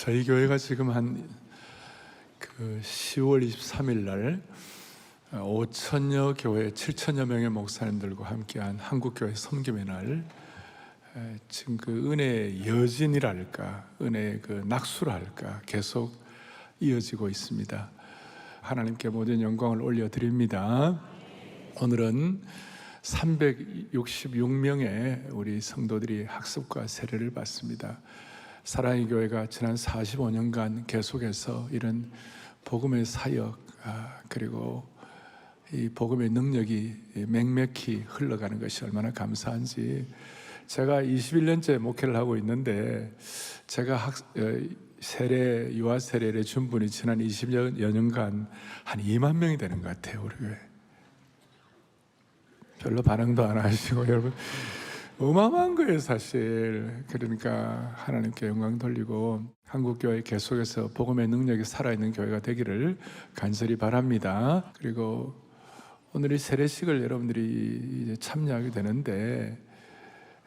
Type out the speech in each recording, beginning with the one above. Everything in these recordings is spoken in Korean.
저희 교회가 지금 한 10월 23일 날 5천여 교회 7천여 명의 목사님들과 함께한 한국교회 섬김의 날, 지금 그 은혜의 여진이랄까, 은혜의 그 낙수랄까 계속 이어지고 있습니다. 하나님께 모든 영광을 올려드립니다. 오늘은 366명의 우리 성도들이 학습과 세례를 받습니다. 사랑의 교회가 지난 45년간 계속해서 이런 복음의 사역, 그리고 이 복음의 능력이 맹맥히 흘러가는 것이 얼마나 감사한지, 제가 21년째 목회를 하고 있는데 제가 세례, 유아 세례를 준 분이 지난 20여 년간 한 2만 명이 되는 것 같아요. 우리 교회 별로 반응도 안 하시고, 여러분 어마어마한 거예요 사실. 그러니까 하나님께 영광 돌리고 한국교회 계속해서 복음의 능력이 살아있는 교회가 되기를 간절히 바랍니다. 그리고 오늘 이 세례식을 여러분들이 이제 참여하게 되는데,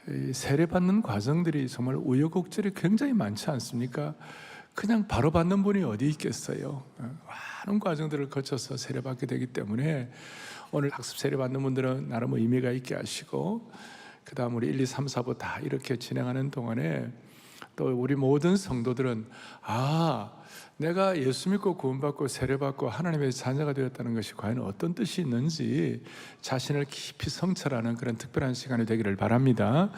이 세례받는 과정들이 정말 우여곡절이 굉장히 많지 않습니까? 그냥 바로 받는 분이 어디 있겠어요. 많은 과정들을 거쳐서 세례받게 되기 때문에 오늘 학습 세례 받는 분들은 나름 의미가 있게 하시고, 그 다음 우리 1, 2, 3, 4부 다 이렇게 진행하는 동안에 또 우리 모든 성도들은 내가 예수 믿고 구원받고 세례받고 하나님의 자녀가 되었다는 것이 과연 어떤 뜻이 있는지 자신을 깊이 성찰하는 그런 특별한 시간이 되기를 바랍니다.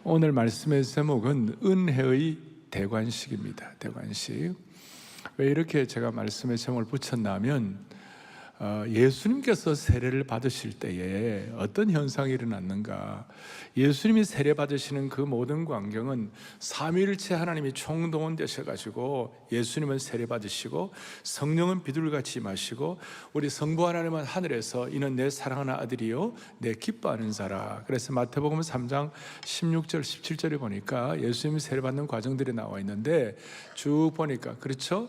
오늘 말씀의 제목은 은혜의 대관식입니다. 대관식. 왜 이렇게 제가 말씀의 제목을 붙였냐면, 예수님께서 세례를 받으실 때에 어떤 현상이 일어났는가, 예수님이 세례 받으시는 그 모든 광경은 삼위일체 하나님이 총동원되셔가지고 예수님은 세례 받으시고 성령은 비둘기같이 임하시고 우리 성부 하나님은 하늘에서 이는 내 사랑하는 아들이요 내 기뻐하는 자라. 그래서 마태복음 3장 16절 17절에 보니까 예수님이 세례 받는 과정들이 나와 있는데, 쭉 보니까 그렇죠?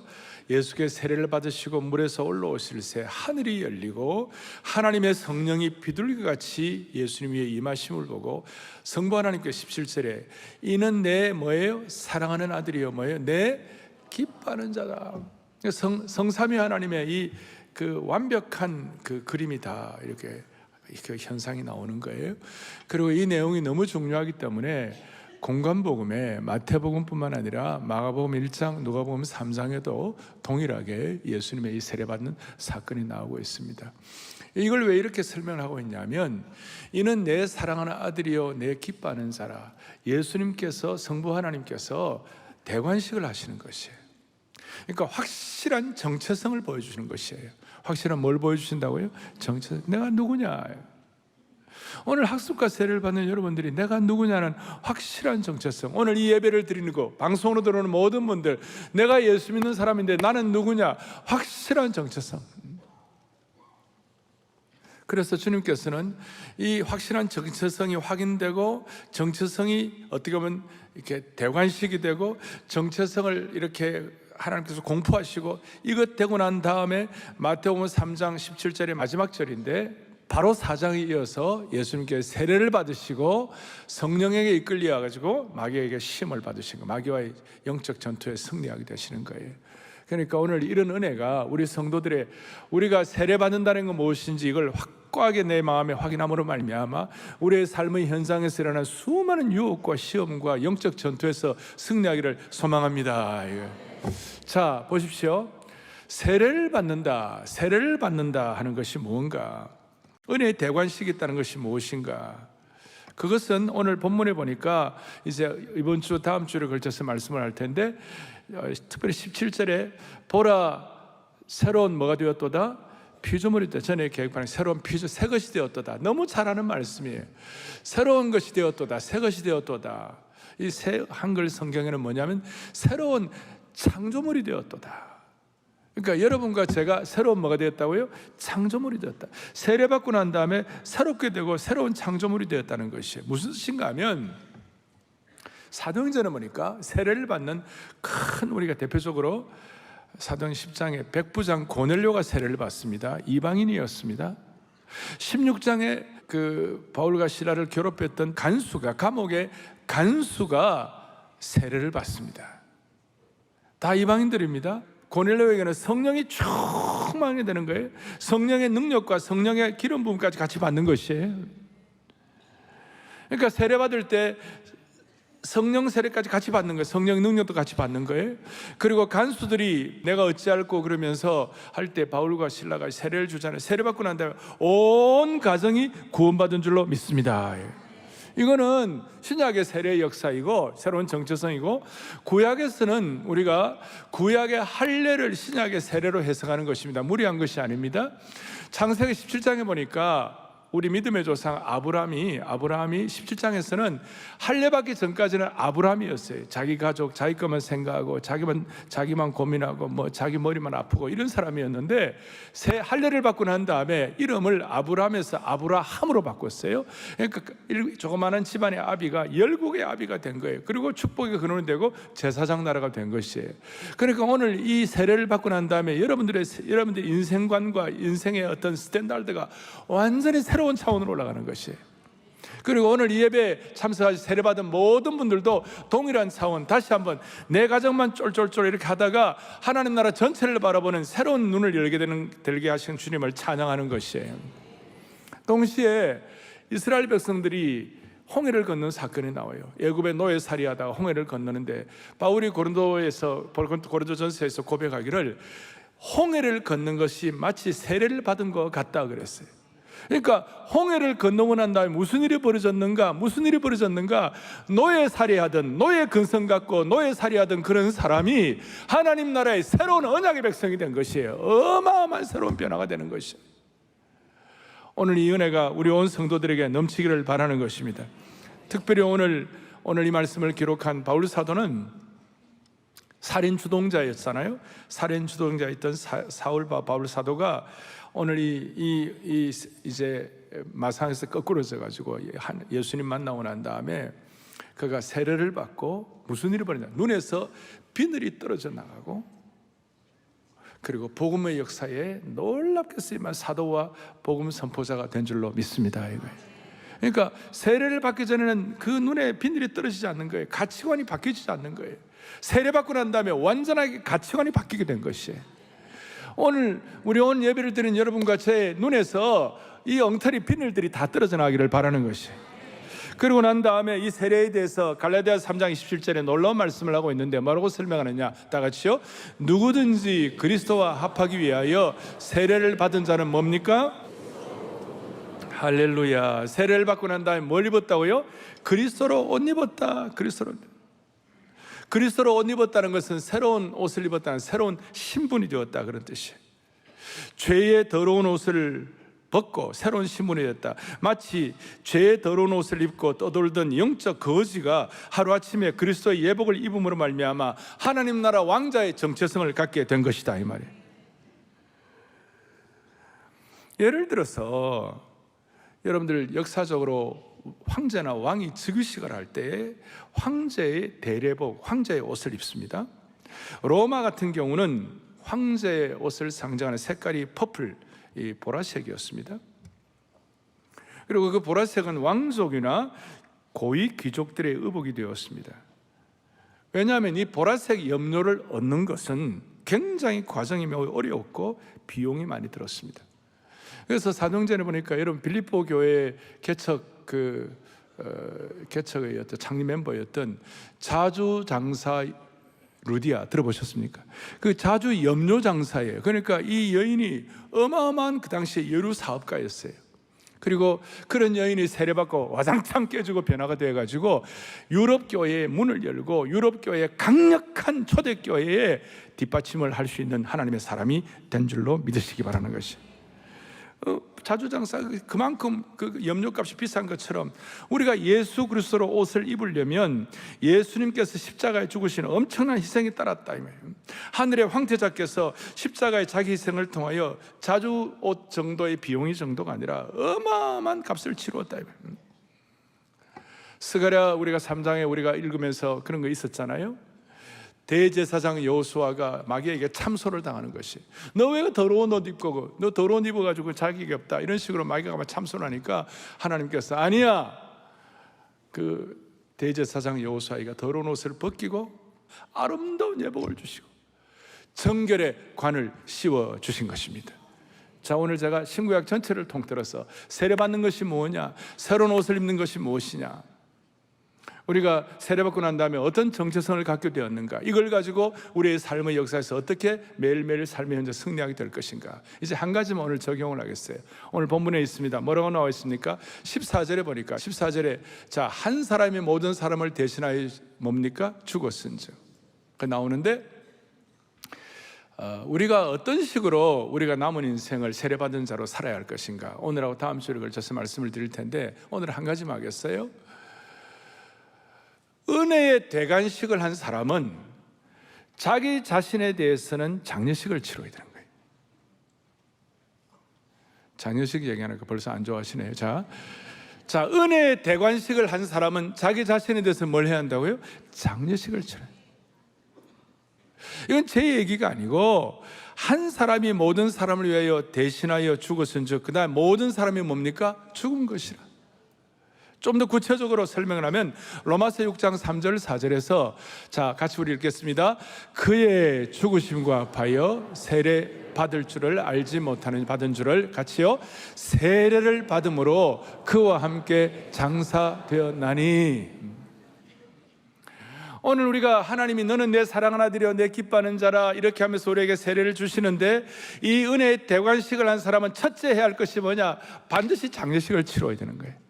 예수께서 세례를 받으시고 물에서 올라오실 새 하늘이 열리고 하나님의 성령이 비둘기같이 예수님 위에 임하심을 보고 성부 하나님께 17절에 이는 내 뭐예요? 사랑하는 아들이요 뭐예요? 내 기뻐하는 자다. 성삼위 하나님의 이 그 완벽한 그 그림이 다 이렇게 그 현상이 나오는 거예요. 그리고 이 내용이 너무 중요하기 때문에 공관복음에 마태복음뿐만 아니라 마가복음 1장, 누가복음 3장에도 동일하게 예수님의 이 세례받는 사건이 나오고 있습니다. 이걸 왜 이렇게 설명하고 있냐면, 이는 내 사랑하는 아들이요 내 기뻐하는 자라. 예수님께서, 성부 하나님께서 대관식을 하시는 것이에요. 그러니까 확실한 정체성을 보여주시는 것이에요. 확실한 뭘 보여주신다고요? 정체성. 내가 누구냐. 오늘 학습과 세례를 받는 여러분들이 내가 누구냐는 확실한 정체성. 오늘 이 예배를 드리는 거, 방송으로 들어오는 모든 분들, 내가 예수 믿는 사람인데 나는 누구냐, 확실한 정체성. 그래서 주님께서는 이 확실한 정체성이 확인되고, 정체성이 어떻게 보면 이렇게 대관식이 되고, 정체성을 이렇게 하나님께서 공포하시고, 이것 되고 난 다음에 마태복음 3장 17절의 마지막 절인데, 바로 4장에 이어서 예수님께서 세례를 받으시고 성령에게 이끌려 가지고 마귀에게 시험을 받으신 거, 마귀와의 영적 전투에 승리하게 되시는 거예요. 그러니까 오늘 이런 은혜가 우리 성도들의, 우리가 세례 받는다는 건 무엇인지 이걸 확고하게 내 마음에 확인함으로 말미암아 우리의 삶의 현장에서 일어나는 수많은 유혹과 시험과 영적 전투에서 승리하기를 소망합니다. 자, 보십시오. 세례를 받는다 하는 것이 무언가, 은혜의 대관식이 있다는 것이 무엇인가? 그것은 오늘 본문에 보니까 이제 이번 주 다음 주를 걸쳐서 말씀을 할 텐데, 특별히 17절에 보라 새로운 뭐가 되었도다? 피조물이 되었다. 전에 계획하는 새로운 피조, 새 것이 되었도다. 너무 잘 아는 말씀이에요. 새로운 것이 되었도다. 새 것이 되었도다. 이 새 한글 성경에는 뭐냐면 새로운 창조물이 되었도다. 그러니까 여러분과 제가 새로운 뭐가 되었다고요? 창조물이 되었다. 세례받고 난 다음에 새롭게 되고 새로운 창조물이 되었다는 것이에요. 무슨 뜻인가 하면, 사도행전에 보니까 세례를 받는 큰, 우리가 대표적으로 사도행 10장에 백부장 고넬료가 세례를 받습니다. 이방인이었습니다. 16장에 그 바울과 시라를 괴롭혔던 간수가, 감옥의 간수가 세례를 받습니다. 다 이방인들입니다. 고넬료에게는 성령이 충만하게 되는 거예요. 성령의 능력과 성령의 기름 부음까지 같이 받는 것이에요. 그러니까 세례 받을 때 성령 세례까지 같이 받는 거예요. 성령 능력도 같이 받는 거예요. 그리고 간수들이 내가 어찌할꼬 그러면서 할 때 바울과 실라가 세례를 주잖아요. 세례 받고 난 다음에 온 가정이 구원받은 줄로 믿습니다. 이거는 신약의 세례의 역사이고 새로운 정체성이고, 구약에서는 우리가 구약의 할례를 신약의 세례로 해석하는 것입니다. 무리한 것이 아닙니다. 창세기 17장에 보니까 우리 믿음의 조상 아브라함이 17장에서는 할례 받기 전까지는 아브라함이었어요. 자기 가족, 자기 것만 생각하고 자기만 고민하고 뭐 자기 머리만 아프고 이런 사람이었는데, 새 할례를 받고 난 다음에 이름을 아브라함에서 아브라함으로 바꿨어요. 그러니까 조그마한 집안의 아비가 열국의 아비가 된 거예요. 그리고 축복의 근원이 되고 제사장 나라가 된 것이에요. 그러니까 오늘 이 세례를 받고 난 다음에 여러분들의 인생관과 인생의 어떤 스탠다드가 완전히 새로운 차원으로 올라가는 것이에요. 그리고 오늘 이 예배에 참석하시 세례받은 모든 분들도 동일한 차원, 다시 한번 내 가정만 쫄쫄쫄 이렇게 하다가 하나님 나라 전체를 바라보는 새로운 눈을 들게 하신 주님을 찬양하는 것이에요. 동시에 이스라엘 백성들이 홍해를 건너는 사건이 나와요. 애굽의 노예살이하다가 홍해를 건너는데 바울이 고린도전서에서 고백하기를 홍해를 걷는 것이 마치 세례를 받은 것 같다 그랬어요. 그러니까 홍해를 건너고 난 다음에 무슨 일이 벌어졌는가? 노예살이하던, 노예 근성 갖고 노예살이하던 그런 사람이 하나님 나라의 새로운 언약의 백성이 된 것이에요. 어마어마한 새로운 변화가 되는 것이에요. 오늘 이 은혜가 우리 온 성도들에게 넘치기를 바라는 것입니다. 특별히 오늘 이 말씀을 기록한 바울 사도는 살인 주동자였잖아요. 살인 주동자였던 바울 사도가 오늘 이제 마상에서 거꾸로져 가지고 예수님 만나고 난 다음에 그가 세례를 받고 무슨 일이 벌어졌냐? 눈에서 비늘이 떨어져 나가고, 그리고 복음의 역사에 놀랍게 쓰임한 사도와 복음 선포자가 된 줄로 믿습니다. 그러니까 세례를 받기 전에는 그 눈에 비늘이 떨어지지 않는 거예요. 가치관이 바뀌지 않는 거예요. 세례 받고 난 다음에 완전하게 가치관이 바뀌게 된 것이에요. 오늘 우리 온 예배를 드린 여러분과 제 눈에서 이 엉터리 비늘들이 다 떨어져 나가기를 바라는 것이에요. 그리고 난 다음에 이 세례에 대해서 갈라디아서 3장 27절에 놀라운 말씀을 하고 있는데 뭐라고 설명하느냐? 다 같이요. 누구든지 그리스도와 합하기 위하여 세례를 받은 자는 뭡니까? 할렐루야. 세례를 받고 난 다음에 뭘 입었다고요? 그리스도로 옷 입었다. 그리스도로 옷 입었다는 것은 새로운 옷을 입었다는, 새로운 신분이 되었다, 그런 뜻이에요. 죄의 더러운 옷을 벗고 새로운 신분이 되었다. 마치 죄의 더러운 옷을 입고 떠돌던 영적 거지가 하루아침에 그리스도의 예복을 입음으로 말미암아 하나님 나라 왕자의 정체성을 갖게 된 것이다, 이 말이에요. 예를 들어서 여러분들 역사적으로 황제나 왕이 즉위식을 할 때 황제의 대례복, 황제의 옷을 입습니다. 로마 같은 경우는 황제의 옷을 상징하는 색깔이 퍼플, 이 보라색이었습니다. 그리고 그 보라색은 왕족이나 고위 귀족들의 의복이 되었습니다. 왜냐하면 이 보라색 염료를 얻는 것은 굉장히 과정이 매우 어려웠고 비용이 많이 들었습니다. 그래서 사도행전에 보니까 여러분 빌립보 교회 개척의 어떤 창립 멤버였던 자주 장사 루디아 들어보셨습니까? 그 자주 염료 장사예요. 그러니까 이 여인이 어마어마한 그 당시에 여류 사업가였어요. 그리고 그런 여인이 세례받고 와장창 깨지고 변화가 되어가지고 유럽 교회의 문을 열고 유럽 교회의 강력한 초대교회에 뒷받침을 할 수 있는 하나님의 사람이 된 줄로 믿으시기 바라는 것이. 자주장사, 그만큼 그 염료값이 비싼 것처럼 우리가 예수 그리스도로 옷을 입으려면 예수님께서 십자가에 죽으시는 엄청난 희생이 따랐다, 이 말이에요. 하늘의 황태자께서 십자가의 자기 희생을 통하여 자주 옷 정도의 비용이 정도가 아니라 어마어마한 값을 치루었다, 이 말이에요. 스가랴 우리가 3장에 우리가 읽으면서 그런 거 있었잖아요. 대제사장 여호수아가 마귀에게 참소를 당하는 것이, 너 왜 더러운 옷 입고, 너 더러운 옷 입어가지고 자격이 없다, 이런 식으로 마귀가 참소를 하니까 하나님께서 아니야, 그 대제사장 여호수아가 더러운 옷을 벗기고 아름다운 예복을 주시고 정결의 관을 씌워 주신 것입니다. 자, 오늘 제가 신구약 전체를 통틀어서 세례받는 것이 뭐냐, 새로운 옷을 입는 것이 무엇이냐, 우리가 세례받고 난 다음에 어떤 정체성을 갖게 되었는가, 이걸 가지고 우리의 삶의 역사에서 어떻게 매일매일 삶의 현재 승리하게 될 것인가, 이제 한 가지만 오늘 적용을 하겠어요. 오늘 본문에 있습니다. 뭐라고 나와 있습니까? 14절에 보니까 14절에 자, 한 사람이 모든 사람을 대신하여 뭡니까? 죽었은즉, 그 나오는데 우리가 어떤 식으로 우리가 남은 인생을 세례받은 자로 살아야 할 것인가, 오늘하고 다음 주에 걸쳐서 말씀을 드릴 텐데 오늘 한 가지만 하겠어요. 은혜의 대관식을 한 사람은 자기 자신에 대해서는 장례식을 치러야 되는 거예요. 장례식 얘기하니까 벌써 안 좋아하시네요. 자, 은혜의 대관식을 한 사람은 자기 자신에 대해서 뭘 해야 한다고요? 장례식을 치러야 돼요. 이건 제 얘기가 아니고 한 사람이 모든 사람을 위하여 대신하여 죽었은즉, 그 다음 모든 사람이 뭡니까? 죽은 것이라. 좀 더 구체적으로 설명을 하면 로마서 6장 3절 4절에서 자, 같이 우리 읽겠습니다. 그의 죽으심과 합하여 세례 받을 줄을 알지 못하는, 받은 줄을 같이요, 세례를 받음으로 그와 함께 장사되었나니. 오늘 우리가 하나님이 너는 내 사랑하는 아들이여 내 기뻐하는 자라 이렇게 하면서 우리에게 세례를 주시는데, 이 은혜의 대관식을 한 사람은 첫째 해야 할 것이 뭐냐? 반드시 장례식을 치러야 되는 거예요.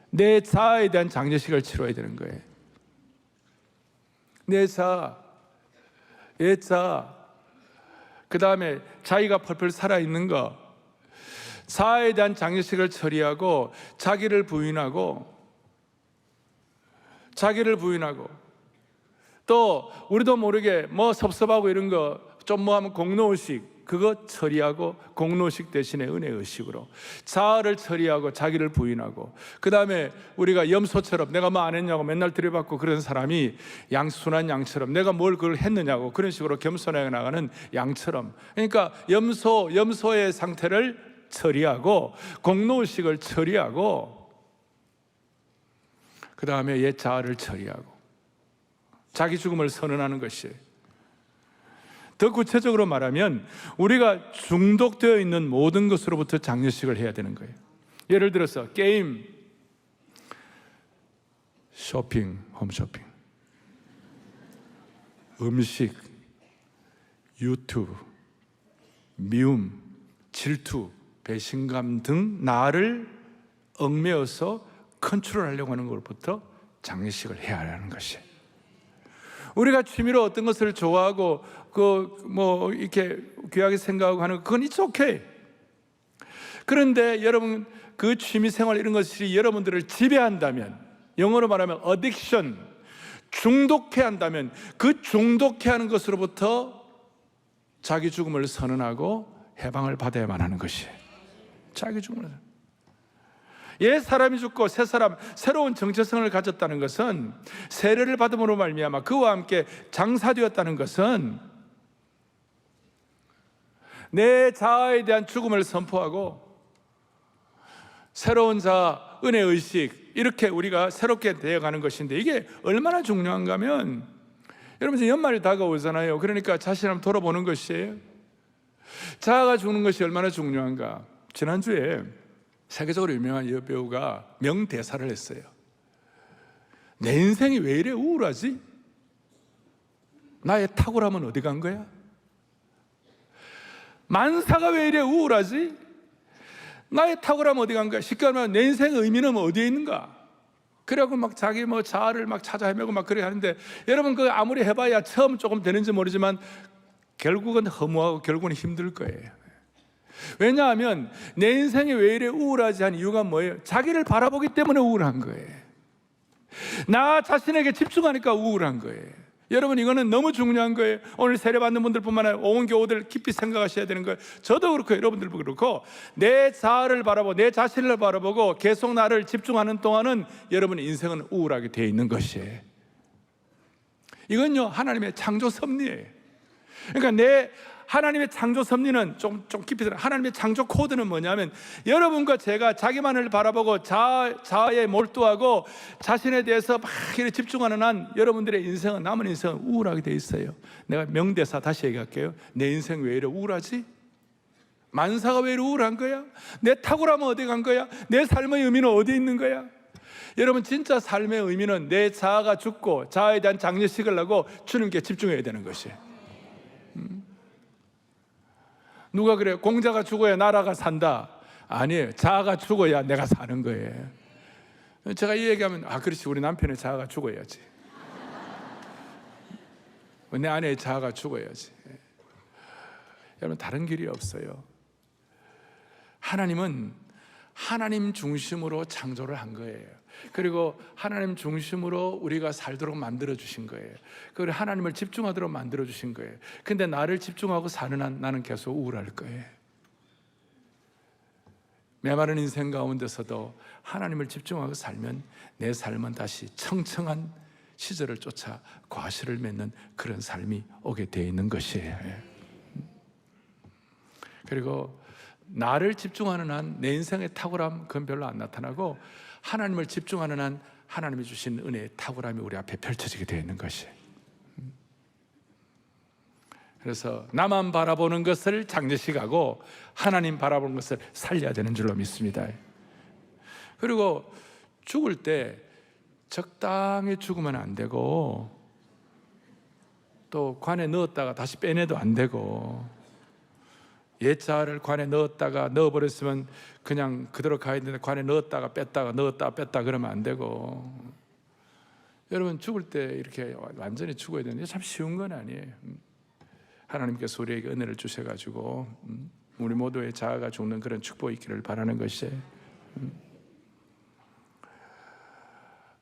내 자아에 대한 장례식을 치러야 되는 거예요. 내 자아, 그 다음에 자기가 펄펄 살아있는 것, 자아에 대한 장례식을 처리하고 자기를 부인하고 또 우리도 모르게 뭐 섭섭하고 이런 거 좀 뭐 하면 공로의식, 그거 처리하고 공로식 대신에 은혜의식으로 자아를 처리하고 자기를 부인하고, 그 다음에 우리가 염소처럼 내가 뭐 안 했냐고 맨날 들여받고 그런 사람이 순한 양처럼 내가 뭘 그걸 했느냐고 그런 식으로 겸손하게 나가는 양처럼, 그러니까 염소의 상태를 처리하고 공로의식을 처리하고 그 다음에 옛 자아를 처리하고 자기 죽음을 선언하는 것이에요. 더 구체적으로 말하면 우리가 중독되어 있는 모든 것으로부터 장례식을 해야 되는 거예요. 예를 들어서 게임, 쇼핑, 홈쇼핑, 음식, 유튜브, 미움, 질투, 배신감 등 나를 얽매어서 컨트롤하려고 하는 것부터 장례식을 해야 하는 것이에요. 우리가 취미로 어떤 것을 좋아하고 뭐 이렇게 귀하게 생각하고 하는 그건 it's okay. 그런데 여러분 그 취미 생활 이런 것이 여러분들을 지배한다면, 영어로 말하면 addiction, 중독해 한다면 그 중독해 하는 것으로부터 자기 죽음을 선언하고 해방을 받아야만 하는 것이에요. 자기 죽음을. 옛 사람이 죽고 새 사람, 새로운 정체성을 가졌다는 것은, 세례를 받음으로 말미암아 그와 함께 장사되었다는 것은 내 자아에 대한 죽음을 선포하고 새로운 자아, 은혜의식, 이렇게 우리가 새롭게 되어가는 것인데, 이게 얼마나 중요한가 하면, 여러분 이제 연말이 다가오잖아요. 그러니까 자신 한번 돌아보는 것이에요. 자아가 죽는 것이 얼마나 중요한가. 지난주에 세계적으로 유명한 여배우가 명대사를 했어요. 내 인생이 왜 이래 우울하지? 나의 탁월함은 어디 간 거야? 만사가 왜 이래 우울하지? 나의 탁월함은 어디 간 거야? 쉽게 말하면 내 인생의 의미는 어디에 있는가? 그래갖고 막 자기 뭐 자아를 막 찾아 헤매고 막 그래 하는데, 여러분 그 아무리 해봐야 처음 조금 되는지 모르지만 결국은 허무하고 결국은 힘들 거예요. 왜냐하면 내 인생이 왜 이래 우울하지 한 이유가 뭐예요? 자기를 바라보기 때문에 우울한 거예요. 나 자신에게 집중하니까 우울한 거예요. 여러분 이거는 너무 중요한 거예요. 오늘 세례받는 분들뿐만 아니라 온 교우들 깊이 생각하셔야 되는 거예요. 저도 그렇고 여러분들도 그렇고, 내 자아를 바라보고 내 자신을 바라보고 계속 나를 집중하는 동안은 여러분의 인생은 우울하게 되어 있는 것이에요. 이건요 하나님의 창조 섭리예요. 그러니까 내 하나님의 창조 섭리는 좀 깊이 들어. 하나님의 창조 코드는 뭐냐면, 여러분과 제가 자기만을 바라보고 자아에 몰두하고 자신에 대해서 막 이렇게 집중하는 한 여러분들의 인생은, 남은 인생은 우울하게 돼 있어요. 내가 명대사 다시 얘기할게요. 내 인생 왜 이래 우울하지? 만사가 왜 이래 우울한 거야? 내 탁월함은 어디 간 거야? 내 삶의 의미는 어디 있는 거야? 여러분, 진짜 삶의 의미는 내 자아가 죽고 자아에 대한 장례식을 하고 주님께 집중해야 되는 것이에요. 누가 그래? 공자가 죽어야 나라가 산다. 아니에요. 자아가 죽어야 내가 사는 거예요. 제가 이 얘기하면, 그렇지, 우리 남편의 자아가 죽어야지, 내 아내의 자아가 죽어야지. 여러분, 다른 길이 없어요. 하나님은 하나님 중심으로 창조를 한 거예요. 그리고 하나님 중심으로 우리가 살도록 만들어 주신 거예요. 그리고 하나님을 집중하도록 만들어 주신 거예요. 근데 나를 집중하고 사는 한 나는 계속 우울할 거예요. 메마른 인생 가운데서도 하나님을 집중하고 살면 내 삶은 다시 청청한 시절을 쫓아 과실을 맺는 그런 삶이 오게 되어 있는 것이에요. 그리고 나를 집중하는 한 내 인생의 탁월함, 그건 별로 안 나타나고, 하나님을 집중하는 한 하나님이 주신 은혜의 탁월함이 우리 앞에 펼쳐지게 되어 있는 것이에요. 그래서 나만 바라보는 것을 장례식하고 하나님 바라보는 것을 살려야 되는 줄로 믿습니다. 그리고 죽을 때 적당히 죽으면 안 되고, 또 관에 넣었다가 다시 빼내도 안 되고, 옛 자아를 관에 넣어버렸으면 그냥 그대로 가야 되는데, 관에 넣었다가 뺐다가 넣었다가 뺐다 그러면 안 되고. 여러분, 죽을 때 이렇게 완전히 죽어야 되는데 참 쉬운 건 아니에요. 하나님께서 우리에게 은혜를 주셔가지고 우리 모두의 자아가 죽는 그런 축복이 있기를 바라는 것이에요.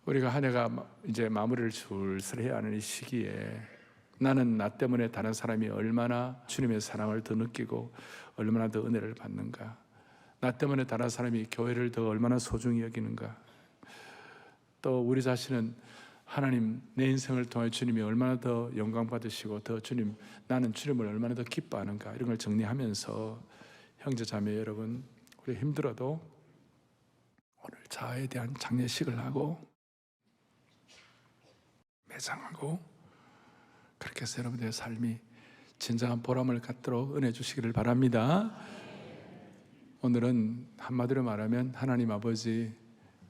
우리가 한 해가 이제 마무리를 슬슬 해야 하는 이 시기에, 나는 나 때문에 다른 사람이 얼마나 주님의 사랑을 더 느끼고 얼마나 더 은혜를 받는가, 나 때문에 다른 사람이 교회를 더 얼마나 소중히 여기는가, 또 우리 자신은 하나님, 내 인생을 통해 주님이 얼마나 더 영광 받으시고 더 나는 주님을 얼마나 더 기뻐하는가, 이런 걸 정리하면서 형제 자매 여러분, 우리 힘들어도 오늘 자아에 대한 장례식을 하고 매장하고, 그렇게 해서 여러분들의 삶이 진정한 보람을 갖도록 은혜 주시기를 바랍니다. 오늘은 한마디로 말하면, 하나님 아버지,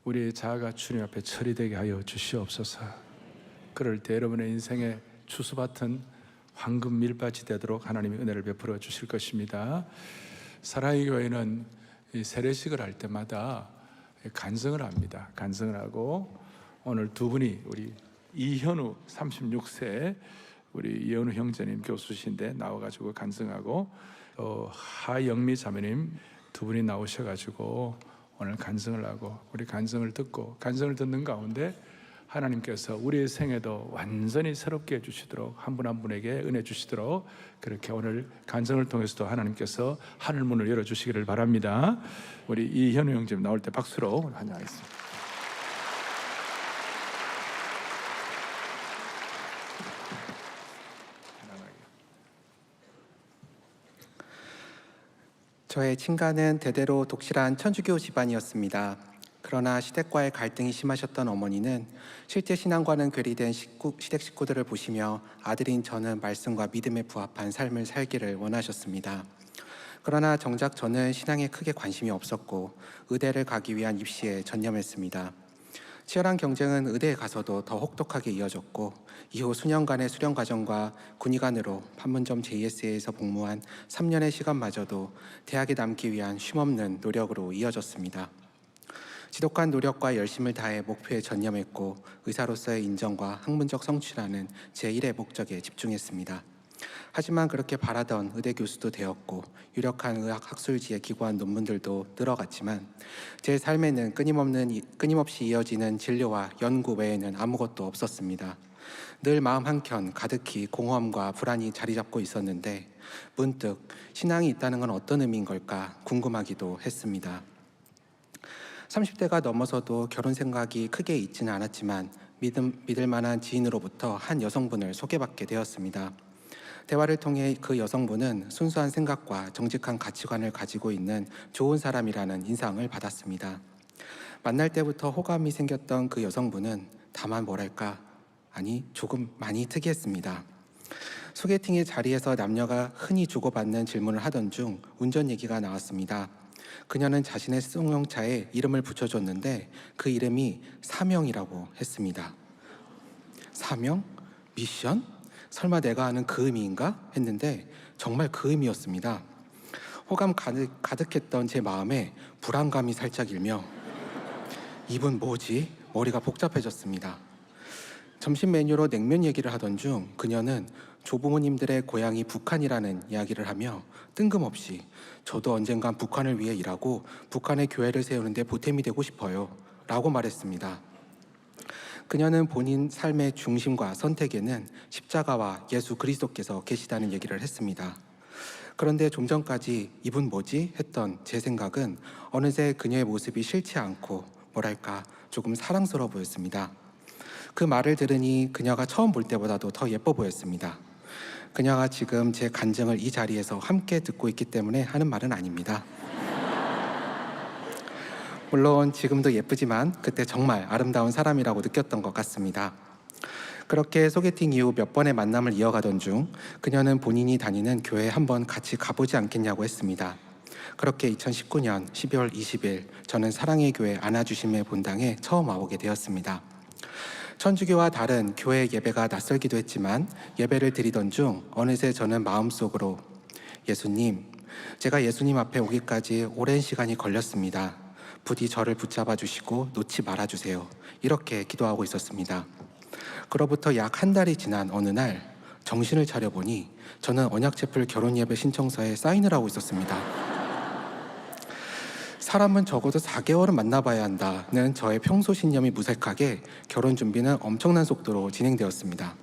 우리의 자아가 주님 앞에 처리되게 하여 주시옵소서. 그럴 때 여러분의 인생의 추수밭은 황금 밀밭이 되도록 하나님이 은혜를 베풀어 주실 것입니다. 사랑의 교회는 이 세례식을 할 때마다 간증을 합니다. 간증을 하고, 오늘 두 분이, 우리 이현우 36세 우리 이현우 형제님 교수신데 나와가지고 간증하고, 하영미 자매님 두 분이 나오셔가지고 오늘 간증을 하고, 우리 간증을 듣는 가운데 하나님께서 우리의 생애도 완전히 새롭게 해주시도록, 한 분 한 분에게 은혜 주시도록, 그렇게 오늘 간증을 통해서도 하나님께서 하늘문을 열어주시기를 바랍니다. 우리 이현우 형제님 나올 때 박수로 환영하겠습니다. 저의 친가는 대대로 독실한 천주교 집안이었습니다. 그러나 시댁과의 갈등이 심하셨던 어머니는 실제 신앙과는 괴리된 시댁 식구들을 보시며 아들인 저는 말씀과 믿음에 부합한 삶을 살기를 원하셨습니다. 그러나 정작 저는 신앙에 크게 관심이 없었고 의대를 가기 위한 입시에 전념했습니다. 치열한 경쟁은 의대에 가서도 더 혹독하게 이어졌고, 이후 수년간의 수련 과정과 군의관으로 판문점 JSA에서 복무한 3년의 시간마저도 대학에 남기 위한 쉼없는 노력으로 이어졌습니다. 지독한 노력과 열심을 다해 목표에 전념했고, 의사로서의 인정과 학문적 성취라는 제1의 목적에 집중했습니다. 하지만 그렇게 바라던 의대 교수도 되었고, 유력한 의학 학술지에 기고한 논문들도 늘어갔지만, 제 삶에는 끊임없이 이어지는 진료와 연구 외에는 아무것도 없었습니다. 늘 마음 한켠 가득히 공허함과 불안이 자리 잡고 있었는데, 문득 신앙이 있다는 건 어떤 의미인 걸까 궁금하기도 했습니다. 30대가 넘어서도 결혼 생각이 크게 있지는 않았지만 믿을 만한 지인으로부터 한 여성분을 소개받게 되었습니다. 대화를 통해 그 여성분은 순수한 생각과 정직한 가치관을 가지고 있는 좋은 사람이라는 인상을 받았습니다. 만날 때부터 호감이 생겼던 그 여성분은 다만 뭐랄까, 아니 조금 많이 특이했습니다. 소개팅의 자리에서 남녀가 흔히 주고받는 질문을 하던 중 운전 얘기가 나왔습니다. 그녀는 자신의 승용차에 이름을 붙여줬는데 그 이름이 사명이라고 했습니다. 사명? 미션? 설마 내가 아는 그 의미인가? 했는데 정말 그 의미였습니다. 호감 가득했던 제 마음에 불안감이 살짝 일며 이분 뭐지? 머리가 복잡해졌습니다. 점심 메뉴로 냉면 얘기를 하던 중 그녀는 조부모님들의 고향이 북한이라는 이야기를 하며 뜬금없이 저도 언젠간 북한을 위해 일하고 북한의 교회를 세우는 데 보탬이 되고 싶어요 라고 말했습니다. 그녀는 본인 삶의 중심과 선택에는 십자가와 예수 그리스도께서 계시다는 얘기를 했습니다. 그런데 좀 전까지 이분 뭐지? 했던 제 생각은 어느새 그녀의 모습이 싫지 않고 뭐랄까 조금 사랑스러워 보였습니다. 그 말을 들으니 그녀가 처음 볼 때보다도 더 예뻐 보였습니다. 그녀가 지금 제 간증을 이 자리에서 함께 듣고 있기 때문에 하는 말은 아닙니다. 물론 지금도 예쁘지만 그때 정말 아름다운 사람이라고 느꼈던 것 같습니다. 그렇게 소개팅 이후 몇 번의 만남을 이어가던 중 그녀는 본인이 다니는 교회에 한번 같이 가보지 않겠냐고 했습니다. 그렇게 2019년 12월 20일 저는 사랑의 교회 안아주심의 본당에 처음 와보게 되었습니다. 천주교와 다른 교회 예배가 낯설기도 했지만 예배를 드리던 중 어느새 저는 마음속으로 예수님, 제가 예수님 앞에 오기까지 오랜 시간이 걸렸습니다. 부디 저를 붙잡아 주시고 놓지 말아 주세요. 이렇게 기도하고 있었습니다. 그로부터 약 한 달이 지난 어느 날 정신을 차려보니 저는 언약체플 결혼예배 신청서에 사인을 하고 있었습니다. 사람은 적어도 4개월은 만나봐야 한다는 저의 평소 신념이 무색하게 결혼 준비는 엄청난 속도로 진행되었습니다.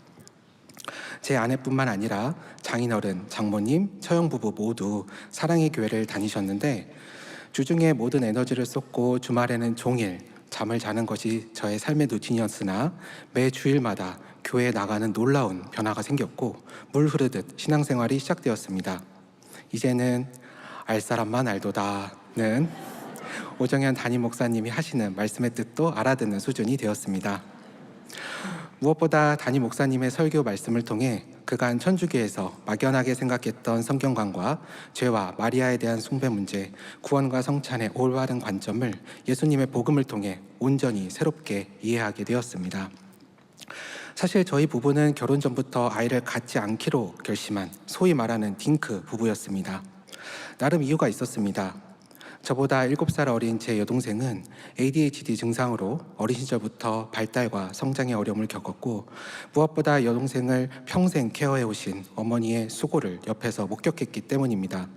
제 아내뿐만 아니라 장인어른, 장모님, 처형부부 모두 사랑의 교회를 다니셨는데 주중에 모든 에너지를 쏟고 주말에는 종일 잠을 자는 것이 저의 삶의 루틴이었으나 매 주일마다 교회에 나가는 놀라운 변화가 생겼고 물 흐르듯 신앙생활이 시작되었습니다. 이제는 알 사람만 알도다는 오정현 담임 목사님이 하시는 말씀의 뜻도 알아듣는 수준이 되었습니다. 무엇보다 담임 목사님의 설교 말씀을 통해 그간 천주교에서 막연하게 생각했던 성경관과 죄와 마리아에 대한 숭배 문제, 구원과 성찬의 올바른 관점을 예수님의 복음을 통해 온전히 새롭게 이해하게 되었습니다. 사실 저희 부부는 결혼 전부터 아이를 갖지 않기로 결심한 소위 말하는 딩크 부부였습니다. 나름 이유가 있었습니다. 저보다 7살 어린 제 여동생은 ADHD 증상으로 어린 시절부터 발달과 성장의 어려움을 겪었고 무엇보다 여동생을 평생 케어해 오신 어머니의 수고를 옆에서 목격했기 때문입니다.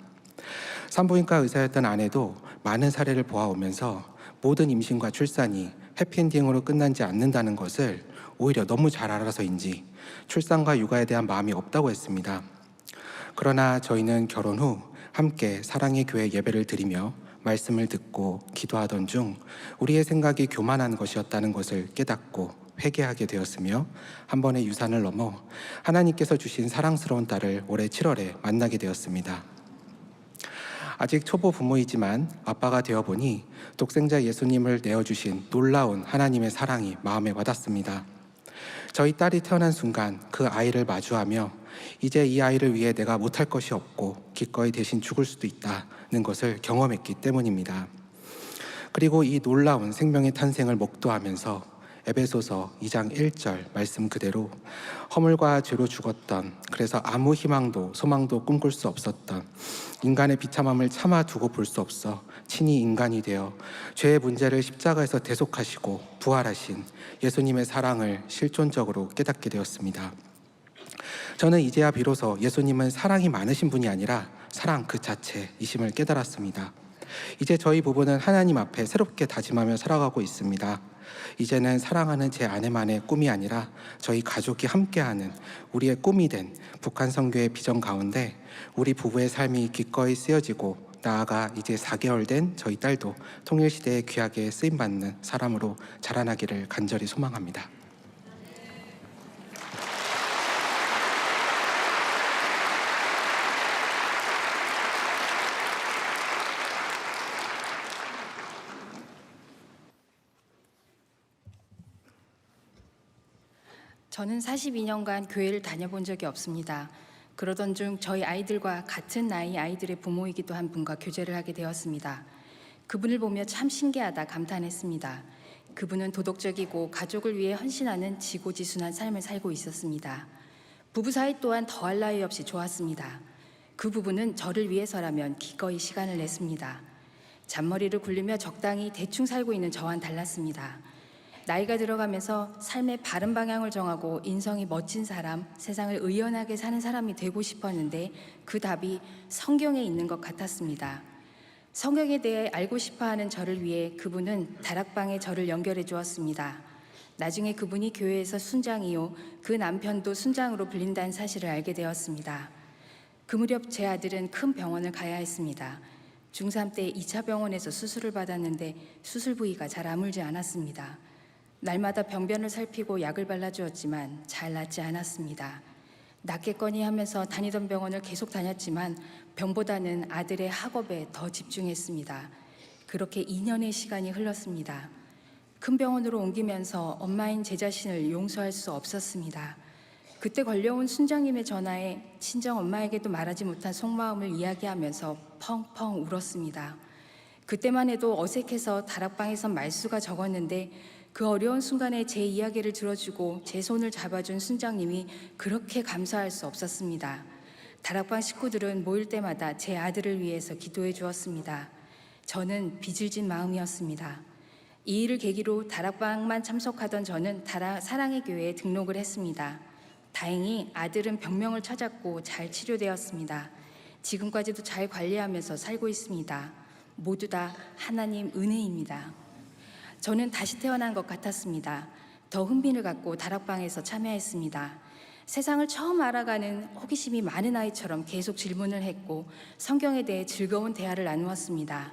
산부인과 의사였던 아내도 많은 사례를 보아오면서 모든 임신과 출산이 해피엔딩으로 끝나지 않는다는 것을 오히려 너무 잘 알아서인지 출산과 육아에 대한 마음이 없다고 했습니다. 그러나 저희는 결혼 후 함께 사랑의 교회 예배를 드리며 말씀을 듣고 기도하던 중 우리의 생각이 교만한 것이었다는 것을 깨닫고 회개하게 되었으며 한 번의 유산을 넘어 하나님께서 주신 사랑스러운 딸을 올해 7월에 만나게 되었습니다. 아직 초보 부모이지만 아빠가 되어보니 독생자 예수님을 내어주신 놀라운 하나님의 사랑이 마음에 와닿습니다. 저희 딸이 태어난 순간 그 아이를 마주하며 이제 이 아이를 위해 내가 못할 것이 없고 기꺼이 대신 죽을 수도 있다는 것을 경험했기 때문입니다. 그리고 이 놀라운 생명의 탄생을 목도하면서 에베소서 2장 1절 말씀 그대로 허물과 죄로 죽었던, 그래서 아무 희망도 소망도 꿈꿀 수 없었던 인간의 비참함을 참아두고 볼 수 없어 친히 인간이 되어 죄의 문제를 십자가에서 대속하시고 부활하신 예수님의 사랑을 실존적으로 깨닫게 되었습니다. 저는 이제야 비로소 예수님은 사랑이 많으신 분이 아니라 사랑 그 자체이심을 깨달았습니다. 이제 저희 부부는 하나님 앞에 새롭게 다짐하며 살아가고 있습니다. 이제는 사랑하는 제 아내만의 꿈이 아니라 저희 가족이 함께하는 우리의 꿈이 된 북한 선교의 비전 가운데 우리 부부의 삶이 기꺼이 쓰여지고 나아가 이제 4개월 된 저희 딸도 통일시대에 귀하게 쓰임받는 사람으로 자라나기를 간절히 소망합니다. 저는 42년간 교회를 다녀본 적이 없습니다. 그러던 중 저희 아이들과 같은 나이 아이들의 부모이기도 한 분과 교제를 하게 되었습니다. 그분을 보며 참 신기하다 감탄했습니다. 그분은 도덕적이고 가족을 위해 헌신하는 지고지순한 삶을 살고 있었습니다. 부부 사이 또한 더할 나위 없이 좋았습니다. 그 부부는 저를 위해서라면 기꺼이 시간을 냈습니다. 잔머리를 굴리며 적당히 대충 살고 있는 저와는 달랐습니다. 나이가 들어가면서 삶의 바른 방향을 정하고 인성이 멋진 사람, 세상을 의연하게 사는 사람이 되고 싶었는데 그 답이 성경에 있는 것 같았습니다. 성경에 대해 알고 싶어하는 저를 위해 그분은 다락방에 저를 연결해 주었습니다. 나중에 그분이 교회에서 순장이요, 그 남편도 순장으로 불린다는 사실을 알게 되었습니다. 그 무렵 제 아들은 큰 병원을 가야 했습니다. 중3 때 2차 병원에서 수술을 받았는데 수술 부위가 잘 아물지 않았습니다. 날마다 병변을 살피고 약을 발라주었지만 잘 낫지 않았습니다. 낫겠거니 하면서 다니던 병원을 계속 다녔지만 병보다는 아들의 학업에 더 집중했습니다. 그렇게 2년의 시간이 흘렀습니다. 큰 병원으로 옮기면서 엄마인 제 자신을 용서할 수 없었습니다. 그때 걸려온 순장님의 전화에 친정 엄마에게도 말하지 못한 속마음을 이야기하면서 펑펑 울었습니다. 그때만 해도 어색해서 다락방에선 말수가 적었는데 그 어려운 순간에 제 이야기를 들어주고 제 손을 잡아준 순장님이 그렇게 감사할 수 없었습니다. 다락방 식구들은 모일 때마다 제 아들을 위해서 기도해 주었습니다. 저는 빚을 진 마음이었습니다. 이 일을 계기로 다락방만 참석하던 저는 사랑의 교회에 등록을 했습니다. 다행히 아들은 병명을 찾았고 잘 치료되었습니다. 지금까지도 잘 관리하면서 살고 있습니다. 모두 다 하나님 은혜입니다. 저는 다시 태어난 것 같았습니다. 더 흥미를 갖고 다락방에서 참여했습니다. 세상을 처음 알아가는 호기심이 많은 아이처럼 계속 질문을 했고 성경에 대해 즐거운 대화를 나누었습니다.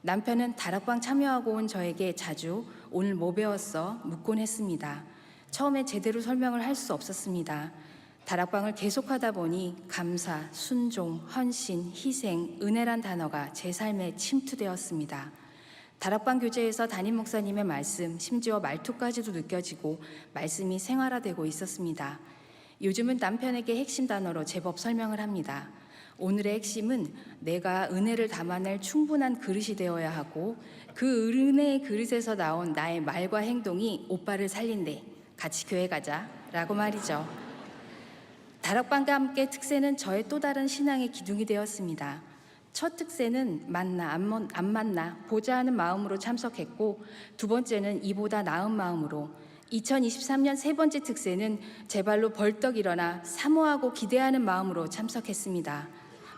남편은 다락방 참여하고 온 저에게 자주 오늘 뭐 배웠어? 묻곤 했습니다. 처음에 제대로 설명을 할 수 없었습니다. 다락방을 계속하다 보니 감사, 순종, 헌신, 희생, 은혜란 단어가 제 삶에 침투되었습니다. 다락방 교제에서 담임 목사님의 말씀, 심지어 말투까지도 느껴지고 말씀이 생활화되고 있었습니다. 요즘은 남편에게 핵심 단어로 제법 설명을 합니다. 오늘의 핵심은 내가 은혜를 담아낼 충분한 그릇이 되어야 하고 그 은혜의 그릇에서 나온 나의 말과 행동이 오빠를 살린대. 같이 교회 가자 라고 말이죠. 다락방과 함께 특세는 저의 또 다른 신앙의 기둥이 되었습니다. 첫 특세는 만나 안 만나 보자 하는 마음으로 참석했고 두 번째는 이보다 나은 마음으로 2023년 세 번째 특세는 제 발로 벌떡 일어나 사모하고 기대하는 마음으로 참석했습니다.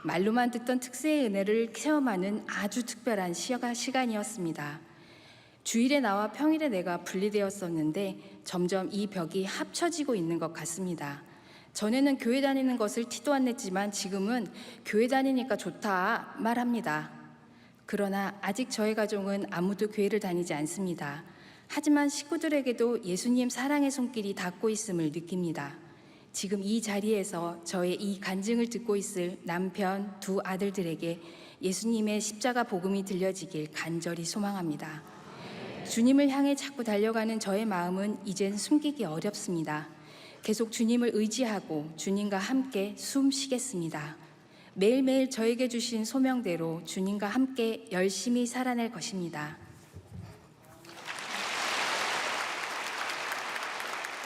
말로만 듣던 특세의 은혜를 체험하는 아주 특별한 시간이었습니다. 주일에 나와 평일에 내가 분리되었었는데 점점 이 벽이 합쳐지고 있는 것 같습니다. 전에는 교회 다니는 것을 티도 안 냈지만 지금은 교회 다니니까 좋다 말합니다. 그러나 아직 저의 가족은 아무도 교회를 다니지 않습니다. 하지만 식구들에게도 예수님 사랑의 손길이 닿고 있음을 느낍니다. 지금 이 자리에서 저의 이 간증을 듣고 있을 남편, 두 아들들에게 예수님의 십자가 복음이 들려지길 간절히 소망합니다. 주님을 향해 자꾸 달려가는 저의 마음은 이젠 숨기기 어렵습니다. 계속 주님을 의지하고 주님과 함께 숨 쉬겠습니다. 매일매일 저에게 주신 소명대로 주님과 함께 열심히 살아낼 것입니다.